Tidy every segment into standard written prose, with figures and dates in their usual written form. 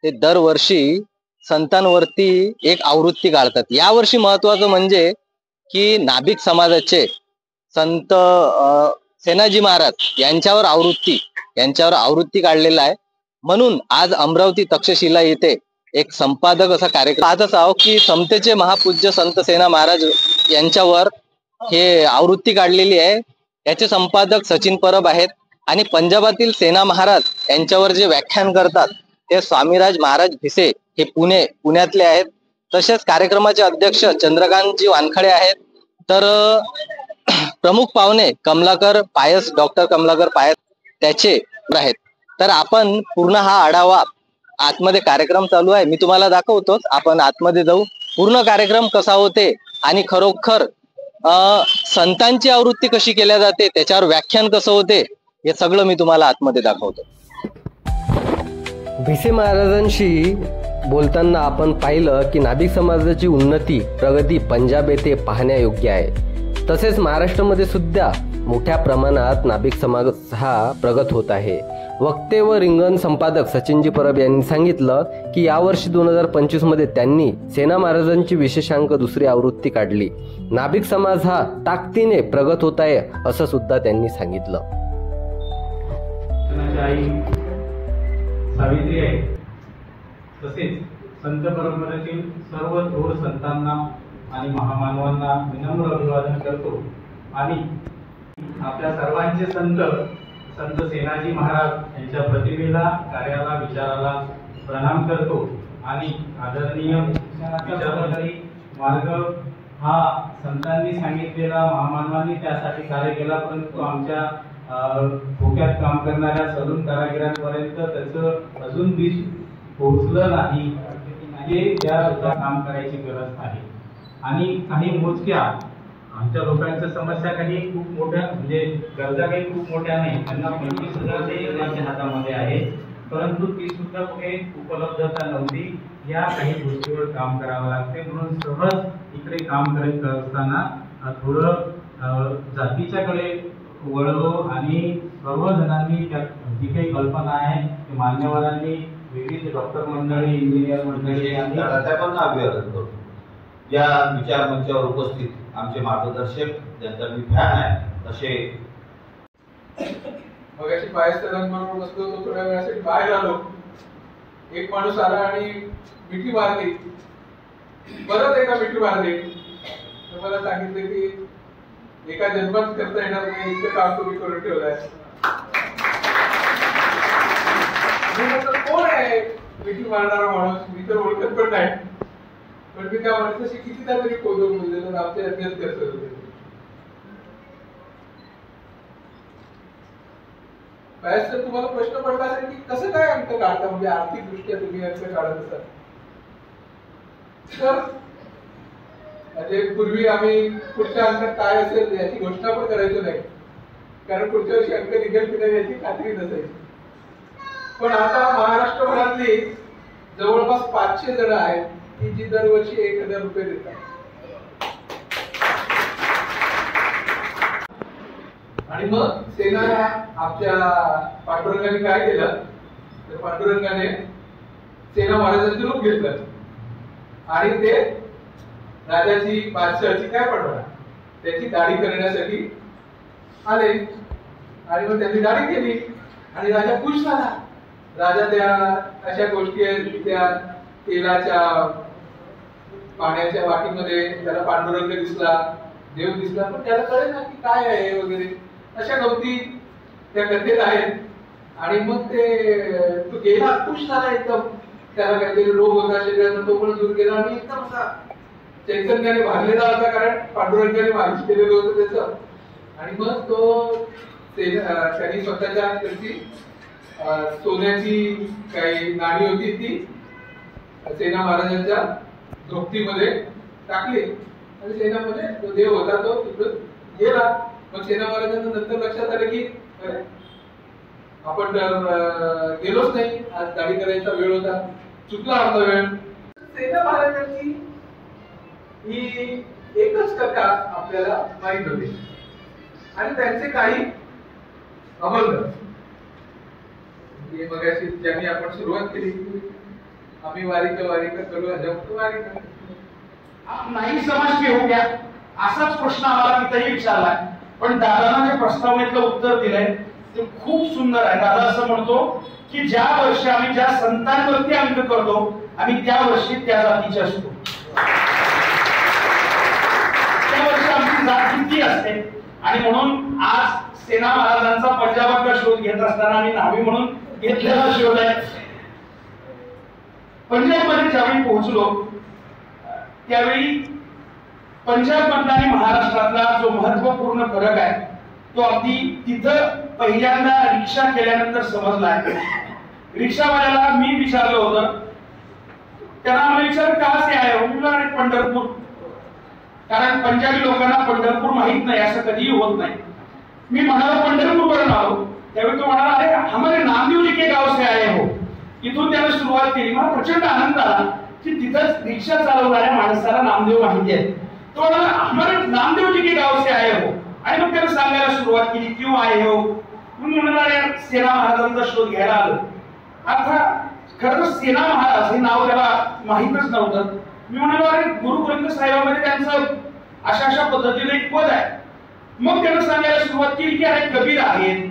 ते दरवर्षी संतांवरती एक आवृत्ती काढतात. यावर्षी महत्वाचं म्हणजे की नाभिक समाजाचे संत सेनाजी महाराज यांच्यावर आवृत्ती काढलेला आहे. म्हणून आज अमरावती तक्षशिला येथे एक संपादक असा कार्यक्रम पाहतच आहो की समतेचे महापूज्य संत सेना महाराज यांच्यावर हे आवृत्ती काढलेली आहे. याचे संपादक सचिन परब आहेत आणि पंजाबातील सेना महाराज यांच्यावर जे व्याख्यान करतात ते स्वामीराज महाराज भिसे हे पुण्यातले आहेत. तसेच कार्यक्रमाचे अध्यक्ष चंद्रकांतजी वानखडे आहेत. तर प्रमुख पाहुणे डॉक्टर कमलाकर पायस त्याचे आहेत. तर आपण पूर्ण हा आढावा, आतमध्ये कार्यक्रम चालू आहे, मी तुम्हाला दाखवतोच. आपण आतमध्ये जाऊ, पूर्ण कार्यक्रम कसा होते आणि खरोखर संतांची आवृत्ती कशी केल्या जाते, त्याच्यावर व्याख्यान कसं होते, हे सगळं मी तुम्हाला आतमध्ये दाखवतो. भिसे महाराजांशी बोलताना आपण पाहिलं की नाभिक समाजाची उन्नती प्रगती पंजाब येथे पाहण्यायोग्य आहे. तसेच महाराष्ट्रामध्ये सुद्धा मोठ्या प्रमाणात नाभिक समाज हा प्रगत होत आहे. वक्ते व रिंगण संपादक सचिनजी परब यांनी सांगितलं की यावर्षी 2025 मध्ये त्यांनी सेना महाराजांची विशेषांक 2री आवृत्ती काढली. नाभिक समाज हा ताकदीने प्रगत होत आहे असं सुद्धा त्यांनी सांगितलं. सावित्री आहे. तसेच संत परंपरेतील सर्व थोर संतांना आणि महामानवांना विनम्र अभिवादन करतो आणि आपल्या सर्वांचे संत सेनाजी महाराज यांच्या प्रतिमेला, कार्याला, विचाराला प्रणाम करतो आणि आदरणीय विचारधारी मार्ग हा संतांनी सांगितलेला, महामानवांनी त्यासाठी कार्य केला, परंतु आमच्या भोक्यात काम करणाऱ्या सलून कारागिरांपर्यंत त्याचं अजून बीज पोहोचलं नाही. हे त्या काम करायची गरज आहे. आणि काही मोजक्या आमच्या लोकांच्या समस्या काही खूप मोठ्या, म्हणजे गरजा काही खूप मोठ्या नाही, त्यांना 25,000 त्यांच्या हातामध्ये आहे, परंतु ती सुद्धा कुठे उपलब्धता नव्हती. या काही गोष्टीवर काम करावं लागते. म्हणून सहज इकडे काम करत असताना थोडं जातीच्याकडे वळलो आणि सर्वजणांनी त्या जी काही कल्पना आहे ते मान्यवरांनी, विविध डॉक्टर मंडळी, इंजिनियर मंडळी आणि साहेबांना अभिवादन करतो. या विचार मंचावर उपस्थित आमचे मार्गदर्शक, ज्यांचा मी फॅन आहे, तसे मगाशी पायस्थानांबरोबर बसलो होतो, थोड्या वेळासाठी बाहेर आलो. एक माणूस आला आणि मिठी मारली, परत एका मिठी मारली. तर मला सांगितलं की एका जन्मात करता येणार नाही, इतकं काम तुम्ही करून ठेवलंय. कोण आहे मिठी मारणारा माणूस? मी तर ओळखत पण नाही, पण मी त्या माणसाशी कितीदा तरी फोटो बोललेलो, आमच्या अध्यक्ष करत होते. तर तुम्हाला प्रश्न पडला असेल की कसं काय अंक काढता, म्हणजे आर्थिक दृष्ट्या तुम्ही अंक काढत असाल. तर म्हणजे पूर्वी आम्ही पुढच्या अंकात काय असेल याची घोषणा पण करायचो नाही, कारण पुढच्या वर्षी अंक निघेल की नाही याची खात्री नसायची. पण आता महाराष्ट्रभरातली जवळपास 500 जण आहेत की जी दरवर्षी 1,000 रुपये देतात. आणि मग सेना आपल्या पांडुरंगाने काय केलं, तर पांडुरंगाने सेना महाराजांचं रूप घेतलं आणि ते राजाची बादशाहाची काय पडणार त्याची दाढी करण्यासाठी आले. आणि मग त्यांनी दाढी केली आणि राजा खुश झाला. राजा त्या अशा गोष्टी आहेत, त्या तेलाच्या पाण्याच्या वाटीमध्ये त्याला पांडुरंग दिसला, देव दिसला, पण त्याला कळेल ना की काय आहे वगैरे. अशा गमती त्या कथेत आहेत. आणि मग ते तो गेला, खुश झाला एकदम. त्याला काहीतरी रोग होता शरीराचा, तो पण दूर गेला आणि एकदम असा चैतन्याने भरलेला होता, कारण पांडुरंगाने मालिश केलेलं होतं त्याचं. आणि मग तो त्यांनी स्वतःच्या त्याची सोन्याची काही नाणी होती ती सेना महाराजांच्या धोपटीमध्ये टाकली आणि सेनामध्ये तो देव होता तो तिकडून गेला. मग सेना महाराजांना नंतर लक्षात आलं की आपण गेलोच नाही, आज दाढी करायचा वेळ होता, चुकला आपला वेळ. सेना महाराजांची ही एकच कथा आपल्याला माहित होती आणि त्यांचे काही अभंग, मगाशी ज्यांनी आपण सुरुवात केली आम्ही वारीका करू ह्याच्यावर वारीका. आप नाही समाज के हो गया असाच प्रश्न आम्हाला तिथेही विचारलाय. पण दादांना जे प्रस्तावनेतलं उत्तर दिलंय ते खूप सुंदर आहे. दादा असं म्हणतो की ज्या वर्षी आम्ही ज्या संतांवरती अंक करतो आम्ही त्या वर्षी त्या जातीचे असतो. त्या वर्षी आमची जात किती असते. आणि म्हणून आज सेना महाराजांचा पंजाबातला शोध घेत असताना आम्ही न्हावी म्हणून घेतलेला शोध आहे. पंजाबमध्ये ज्यावेळी पोहोचलो त्यावेळी पंजाब मधला आणि महाराष्ट्रातला जो महत्वपूर्ण फरक आहे तो अगदी तिथं पहिल्यांदा रिक्षा केल्यानंतर समजलाय. रिक्षावाल्याला मी विचारलं होतं, त्यांना आम्हाला विचार का से आए हो, अरे पंढरपूर. कारण पंजाबी लोकांना पंढरपूर माहित नाही असं कधीही होत नाही. मी म्हणालो पंढरपूर वरून आलो. त्यावेळी तो म्हणाला अरे हमारे नामदेव जी के गाव से आए हो. इथून त्याने सुरुवात केली. मला प्रचंड आनंद आला की तिथंच रिक्षा चालवणाऱ्या माणसाला नामदेव माहिती आहे. तो म्हणाला हमारे नामदेव जी के गाव से आए हो. आणि मग त्याने सांगायला सुरुवात केली क्यों आए हो. म्हणून म्हणाला सेना महाराजांचा शोध घ्यायला आलो. अर्थात खरं तर सेना महाराज हे नाव त्याला माहितच नव्हतं. मी म्हणालो अरे गुरु ग्रंथ साहेबांमध्ये त्यांचं अशा अशा पद्धतीने एक पद आहे. मग त्याने सांगायला सुरुवात केली की अरे कबीर आहेत,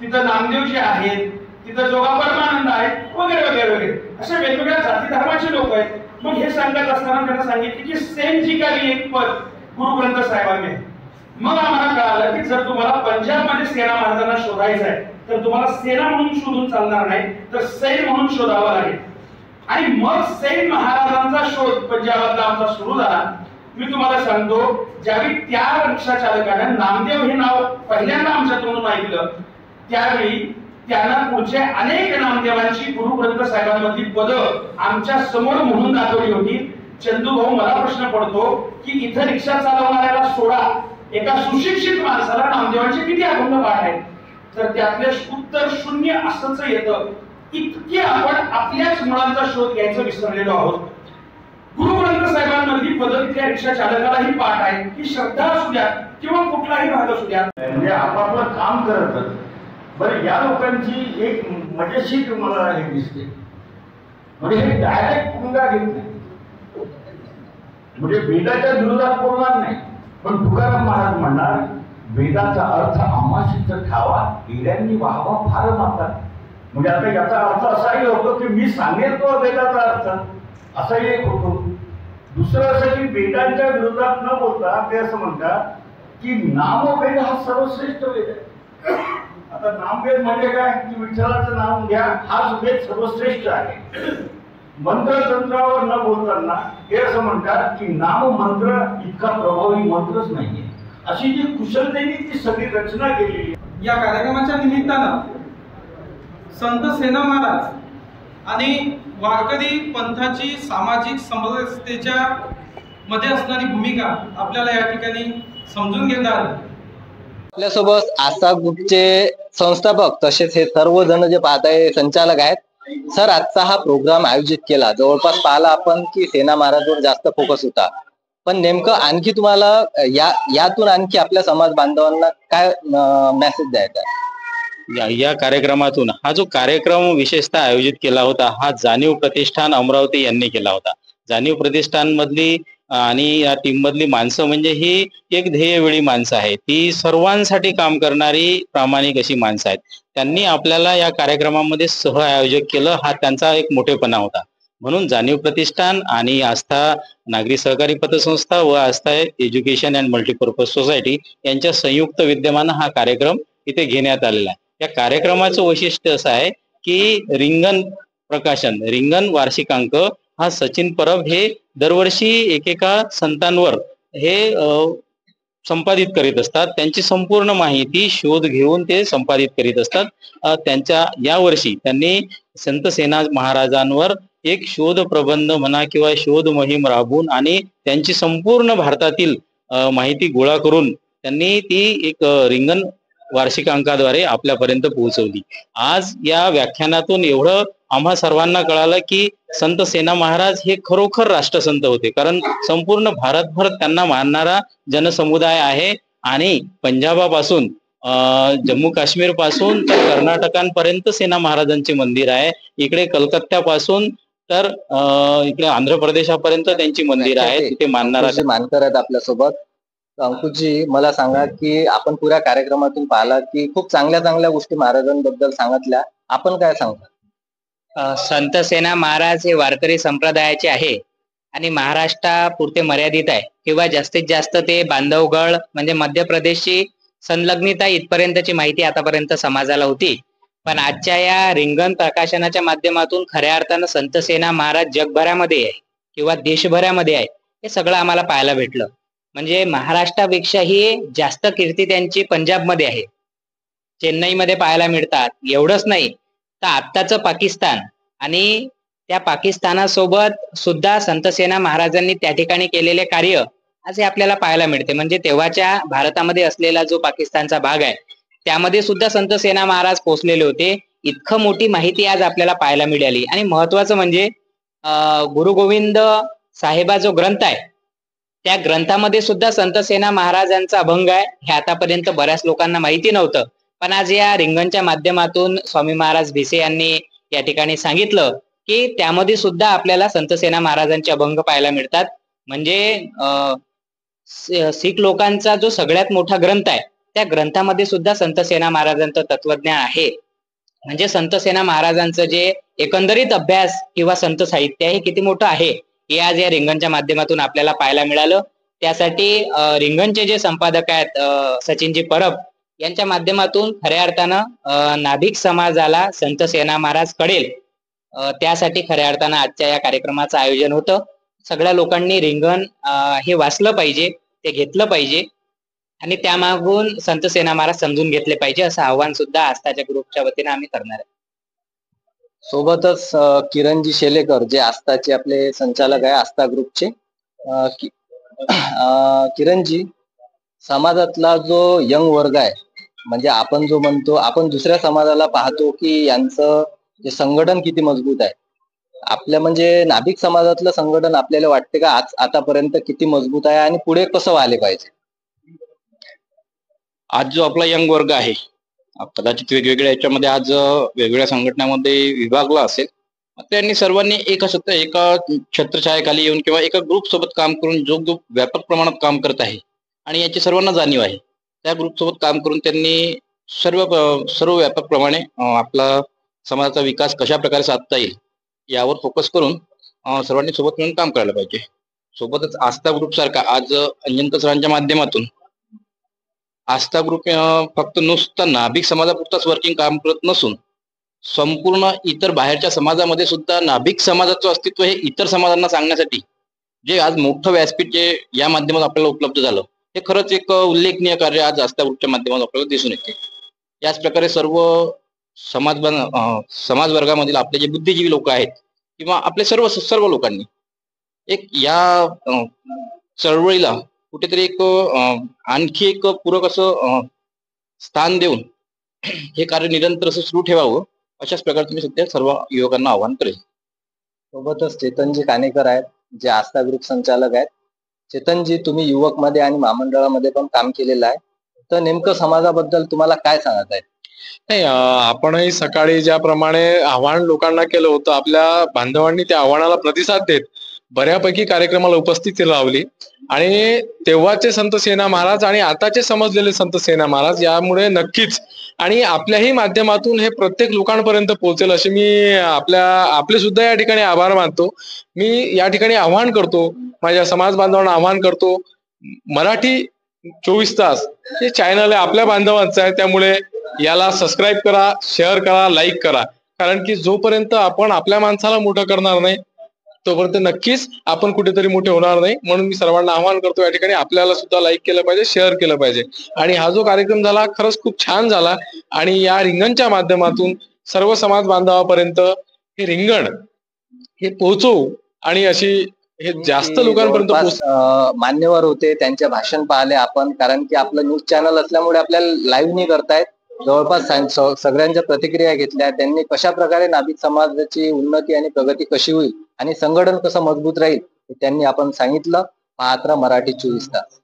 तिथं नामदेवजी आहेत, तिथं जोगा परमानंद आहेत वगैरे वगैरे वगैरे अशा वेगवेगळ्या जाती धर्माचे लोक आहेत. मग हे सांगत असताना त्यांना सांगितले की सेनजी का एक पद गुरु ग्रंथ साहेबांनी. मग आम्हाला कळालं की जर तुम्हाला पंजाबमध्ये सेना महाराजांना शोधायचं आहे तर तुम्हाला सेना म्हणून शोधून चालणार नाही तर सैन म्हणून शोधावं लागेल. आणि मग सैन महाराजांचा शोध पंजाबातला आमचा सुरू झाला. मी तुम्हाला सांगतो ज्यावेळी त्या रिक्षा चालकाने नामदेव हे नाव पहिल्यांदा आमच्या तोंडून ऐकलं त्यावेळी त्यांना पुढचे अनेक नामदेवांची गुरु ग्रंथ साहेबांमधली पदं आमच्या समोर म्हणून दाखवली होती. चंदू भाऊ मला प्रश्न पडतो की इथं रिक्षा चालवणाऱ्याला सोडा, एका सुशिक्षित माणसाला नामदेवांचे किती अभंग पाठ आहेत. तर त्यातले उत्तर शून्य असंच येतं. इतके आपण आपल्याच मुलांचा शोध घ्यायचं विसरलेलो आहोत. गुरु ग्रंथ साहेबांमधली पदं तिथल्या रिक्षा चालकालाही पाठ आहे की श्रद्धा असू द्या किंवा कुठलाही भाग असू द्या म्हणजे आपापलं काम करत. बरं या लोकांची एक मजेशीर मला हे दिसते म्हणजे हे डायरेक्ट पुंगा घेत नाही. म्हणजे वेदाच्या विरोधात बोलणार नाही. पण तुकाराम महाराज म्हणणार वेदाचा अर्थ आम्हाशीच ठावा हिऱ्यांनी व्हावा फार माता. म्हणजे आता याचा अर्थ असाही होतो की मी सांगेल तो वेदाचा अर्थ असाही एक होतो. दुसरं असं की वेदांच्या विरोधात न बोलता ते असं म्हणतात की नामवेद हा सर्वश्रेष्ठ वेद आहे. आता नामवेद म्हणजे काय की विठ्ठलाचं नाव घ्या हाच वेद सर्वश्रेष्ठ आहे. मंत्रतंत्रावर न बोलताना हे असं म्हणतात की नाम मंत्र इतका प्रभावी मंत्रच नाहीये. अशी जी कुशलतेने ती सगळी रचना केलेली. या कार्यक्रमाच्या निमित्तानं संत सेना महाराज आणि वारकरी पंथाची सामाजिक समरसतेच्या मध्ये असणारी भूमिका आपल्याला या ठिकाणी समजून घेता आली. आपल्यासोबत आस्था ग्रुपचे संस्थापक तसेच हे सर्वजण जे पाहत आहे संचालक आहेत. सर आजचा हा प्रोग्राम आयोजित केला जवळपास पाहिला आपण की सेना महाराजवर जास्त फोकस होता. पण नेमकं आणखी तुम्हाला यातून आणखी आपल्या समाज बांधवांना काय मेसेज द्यायचा आहे? या कार्यक्रमातून हा जो कार्यक्रम विशेषतः आयोजित केला होता हा जाणीव प्रतिष्ठान अमरावती यांनी केला होता. जाणीव प्रतिष्ठान मधली आणि या टीम मधली माणसं म्हणजे ही एक ध्येयवेळी माणसं आहेत. ती सर्वांसाठी काम करणारी प्रामाणिक अशी माणसं आहेत. त्यांनी आपल्याला या कार्यक्रमामध्ये सह आयोजक केलं हा त्यांचा एक मोठेपणा होता. म्हणून जाणीव प्रतिष्ठान आणि आस्था नागरी सहकारी पतसंस्था व आस्था एज्युकेशन अँड मल्टीपर्पज सोसायटी यांच्या संयुक्त विद्यमानं हा कार्यक्रम इथे घेण्यात आलेला आहे. या कार्यक्रमाचं वैशिष्ट्य असं आहे की रिंगण प्रकाशन रिंगण वार्षिकांक हा सचिन परब हे दरवर्षी एकेका संतांवर हे संपादित करीत असतात. त्यांची संपूर्ण माहिती शोध घेऊन ते संपादित करीत असतात. त्यांच्या यावर्षी त्यांनी संत सेना महाराजांवर एक शोध प्रबंध म्हणा किंवा शोध मोहीम राबवून आणि त्यांची संपूर्ण भारतातील माहिती गोळा करून त्यांनी ती एक रिंगण वार्षिकांकाद्वारे आपल्यापर्यंत पोहोचवली. आज या व्याख्यानातून एवढं आम्हा सर्वांना कळालं की संत सेना महाराज हे खरोखर राष्ट्रसंत होते. कारण संपूर्ण भारतभर त्यांना मानणारा जनसमुदाय आहे आणि पंजाबापासून जम्मू काश्मीर पासून तर कर्नाटकांपर्यंत सेना महाराजांचे मंदिर आहे. इकडे कलकत्त्यापासून तर इकडे आंध्र प्रदेशापर्यंत त्यांची मंदिर आहेत, तिथे मानणारा अंकुशजी मानकर आहेत आपल्यासोबत. तर अंकुशजी, मला सांगा की आपण पुऱ्या कार्यक्रमातून पाहिला की खूप चांगल्या चांगल्या गोष्टी महाराजांबद्दल सांगितल्या. आपण काय सांगता? संत सेना महाराज हे वारकरी संप्रदायाचे आहे आणि महाराष्ट्रापुरते मर्यादित आहे किंवा जास्तीत जास्त ते बांधवगड म्हणजे मध्य प्रदेशची संलग्निता इथपर्यंतची माहिती आतापर्यंत समाजाला होती. पण आजच्या या रिंगण प्रकाशनाच्या माध्यमातून खऱ्या अर्थानं संत सेना महाराज जगभरामध्ये आहे किंवा देशभरामध्ये आहे हे सगळं आम्हाला पाहायला भेटलं. म्हणजे महाराष्ट्रापेक्षाही जास्त कीर्ती त्यांची पंजाबमध्ये आहे, चेन्नईमध्ये पाहायला मिळतात. एवढंच नाही तर आत्ताचं पाकिस्तान आणि त्या पाकिस्तानासोबत सुद्धा संत सेना महाराजांनी त्या ठिकाणी केलेले कार्य आज हे आपल्याला पाहायला मिळते. म्हणजे तेव्हाच्या भारतामध्ये असलेला जो पाकिस्तानचा भाग आहे त्यामध्ये सुद्धा संत सेना महाराज पोहोचलेले होते. इतकं मोठी माहिती आज आपल्याला पाहायला मिळाली. आणि महत्वाचं म्हणजे गुरु गोविंद साहेबा जो ग्रंथ आहे त्या ग्रंथामध्ये सुद्धा संत सेना महाराजांचा अभंग आहे. हे आतापर्यंत बऱ्याच लोकांना माहिती नव्हतं, पण आज या रिंगणच्या माध्यमातून स्वामी महाराज भिसे यांनी या ठिकाणी सांगितलं की त्यामध्ये सुद्धा आपल्याला संत सेना महाराजांचे अभंग पाहायला मिळतात. म्हणजे शीख लोकांचा जो सगळ्यात मोठा ग्रंथ आहे त्या ग्रंथामध्ये सुद्धा संत सेना महाराजांचं तत्वज्ञान आहे. म्हणजे संत सेना महाराजांचं जे एकंदरीत अभ्यास किंवा संत साहित्य हे किती मोठं आहे हे आज या रिंगणच्या माध्यमातून आपल्याला पाहायला मिळालं. त्यासाठी रिंगणचे जे संपादक आहेत सचिनजी परब यांच्या माध्यमातून खऱ्या अर्थानं नाभिक समाजाला संत सेना महाराज कळेल त्यासाठी खऱ्या अर्थानं आजच्या या कार्यक्रमाचं आयोजन होतं. सगळ्या लोकांनी रिंगण हे वाचलं पाहिजे, ते घेतलं पाहिजे आणि त्यामागून संत सेना महाराज समजून घेतले पाहिजे असं आव्हान सुद्धा आस्थाच्या ग्रुपच्या वतीने आम्ही करणार आहे. सोबतच किरणजी शेलेकर जे आस्थाचे आपले संचालक आहे आस्था ग्रुपचे. किरणजी, समाजातला जो यंग वर्ग आहे म्हणजे आपण जो म्हणतो आपण दुसऱ्या समाजाला पाहतो की यांचं जे संघटन किती मजबूत आहे, आपल्या म्हणजे नाभिक समाजातलं संघटन आपल्याला वाटते का आतापर्यंत किती मजबूत आहे आणि पुढे कसं व्हायला पाहिजे? आज जो आपला यंग वर्ग आहे कदाचित वेगवेगळ्या याच्यामध्ये आज वेगवेगळ्या संघटनामध्ये विभागला असेल, त्यांनी सर्वांनी एका छत्रछायाखाली येऊन किंवा एका ग्रुप सोबत काम करून जो ग्रुप व्यापक प्रमाणात काम करत आहे आणि याची सर्वांना जाणीव आहे त्या ग्रुप सोबत काम करून त्यांनी सर्व व्यापक प्रमाणे आपला समाजाचा विकास कशा प्रकारे साधता येईल यावर फोकस करून सर्वांनी सोबत मिळून काम करायला पाहिजे. सोबतच आस्था ग्रुप सारखा आज अंजनकर सरांच्या माध्यमातून आस्था ग्रुप फक्त नुसतं नाभिक समाजापुरताच वर्किंग काम करत नसून संपूर्ण इतर बाहेरच्या समाजामध्ये सुद्धा नाभिक समाजाचं अस्तित्व हे इतर समाजांना सांगण्यासाठी जे आज मोठं व्यासपीठ जे या माध्यमातून आपल्याला उपलब्ध झालं हे खरंच एक उल्लेखनीय कार्य आज आस्था ग्रुपच्या माध्यमातून आपल्याला दिसून येते. याच प्रकारे सर्व समाज वर्गामधील आपले जे बुद्धिजीवी लोक आहेत किंवा आपले सर्व लोकांनी एक या चळवळीला कुठेतरी एक आणखी एक पूरक असं स्थान देऊन हे कार्य निरंतर असं सुरू ठेवावं अशाच प्रकारे मी सध्या सर्व युवकांना आवाहन करेल. सोबतच चेतनजी कानेकर आहेत जे आस्था ग्रुप संचालक आहेत. चेतनजी, तुम्ही युवक मध्ये आणि महामंडळामध्ये पण काम केलेलं आहे, तर नेमकं समाजाबद्दल तुम्हाला काय सांगत आहे? नाही, आपणही सकाळी ज्याप्रमाणे आव्हान लोकांना केलं होतं आपल्या बांधवांनी त्या आव्हानाला प्रतिसाद देत बऱ्यापैकी कार्यक्रमाला उपस्थिती लावली आणि तेव्हाचे संत सेना महाराज आणि आताचे समजलेले संत सेना महाराज यामुळे नक्कीच आणि आपल्याही माध्यमातून हे प्रत्येक लोकांपर्यंत पोहोचेल असे मी आपले सुद्धा या ठिकाणी आभार मानतो. मी या ठिकाणी आव्हान करतो, माझ्या समाज बांधवांना आव्हान करतो, मराठी 24 तास हे चॅनल आहे आपल्या बांधवांचं आहे, त्यामुळे याला सबस्क्राईब करा, शेअर करा, लाईक करा. कारण की जोपर्यंत आपण आपल्या माणसाला मोठं करणार नाही तोपर्यंत नक्कीच आपण कुठेतरी मोठे होणार नाही. म्हणून मी सर्वांना आवाहन करतो या ठिकाणी आपल्याला सुद्धा लाईक केलं पाहिजे, शेअर केलं पाहिजे. आणि हा जो कार्यक्रम झाला खरंच खूप छान झाला आणि या रिंगणच्या माध्यमातून सर्व समाज बांधवापर्यंत हे रिंगण हे पोहोचवू आणि अशी हे जास्त लोकांपर्यंत मान्यवर होते, त्यांचे भाषण पाहिले आपण, कारण की आपलं न्यूज चॅनल असल्यामुळे आपल्याला लाईव्ह नाही करतायत. जवळपास सगळ्यांच्या प्रतिक्रिया घेतल्या, त्यांनी कशा प्रकारे नाभिक समाजाची उन्नती आणि प्रगती कशी होईल आणि संघटन कसं मजबूत राहील त्यांनी आपण सांगितलं. पाहत राहा मराठी 24 तास.